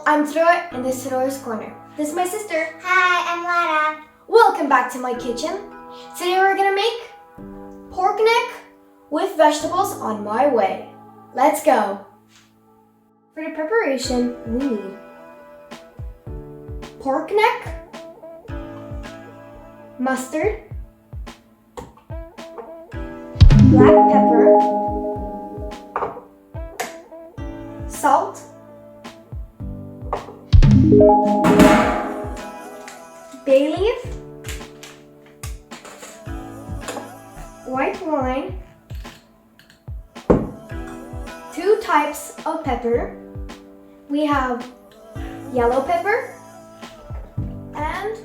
I'm Troy, and this is Troy's Corner. This is my sister. Hi, I'm Lara. Welcome back to my kitchen. Today we're gonna make pork neck with vegetables on my way. Let's go. For the preparation, we need pork neck, mustard, black pepper, salt, bay leaf, white wine, 2 types of pepper. We have yellow pepper and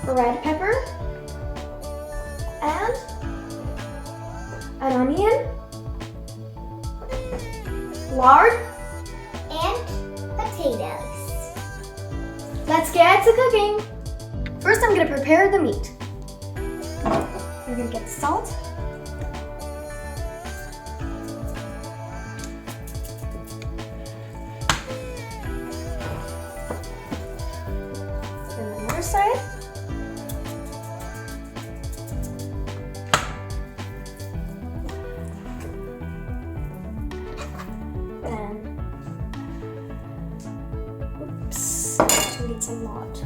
red pepper and an onion, lard, And potatoes. Let's get to cooking. First, I'm gonna prepare the meat. We're gonna get the salt. Then the other side. Then, oops, we need some lard. Yeah.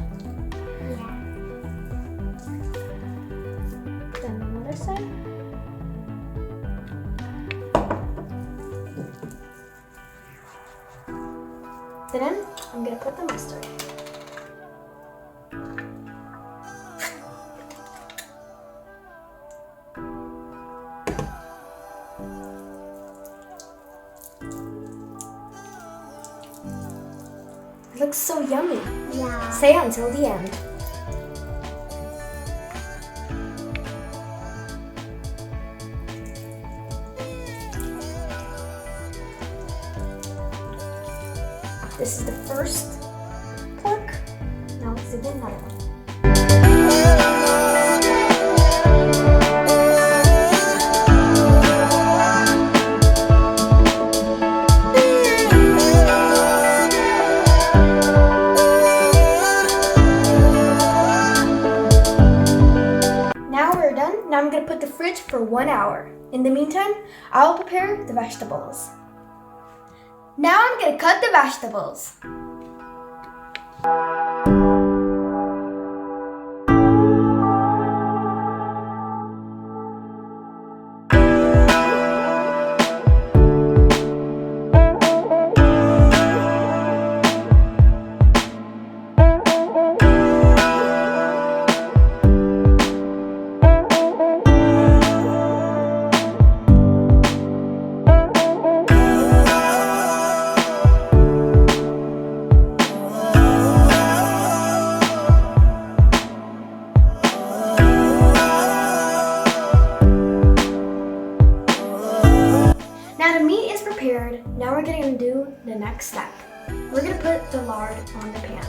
Then the other side. Then I'm gonna put the mustard. It looks so yummy. Yeah. Stay until the end. This is the first pork. Now let's do the another one. Now we're done. Now I'm gonna put the fridge for 1 hour. In the meantime, I'll prepare the vegetables. Now I'm gonna cut the vegetables. Now the meat is prepared. Now we're gonna do the next step. We're gonna put the lard on the pan.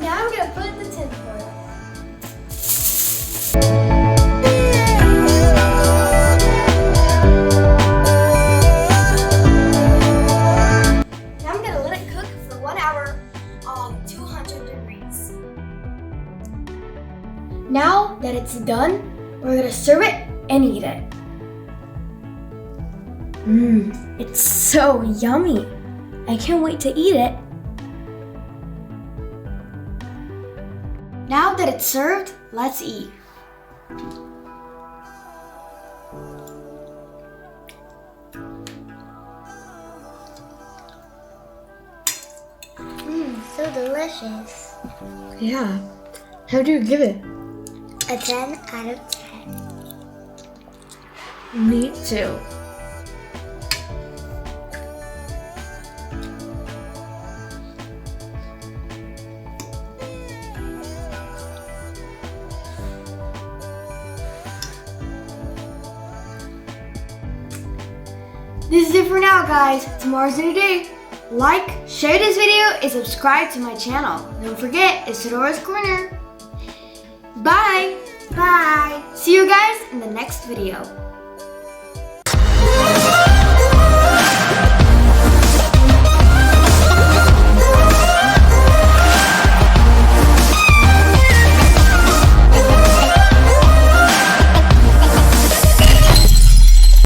Now I'm gonna put the tin foil. Now I'm gonna let it cook for 1 hour on 200 degrees. Now that it's done, we're gonna serve it and eat it. It's so yummy. I can't wait to eat it. Now that it's served, let's eat. So delicious. Yeah. How do you give it? A 10 out of 10. Me too. This is it for now, guys. Tomorrow's a new day. Like, share this video, and subscribe to my channel. Don't forget, Isadora's Corner. Bye! Bye. See you guys in the next video.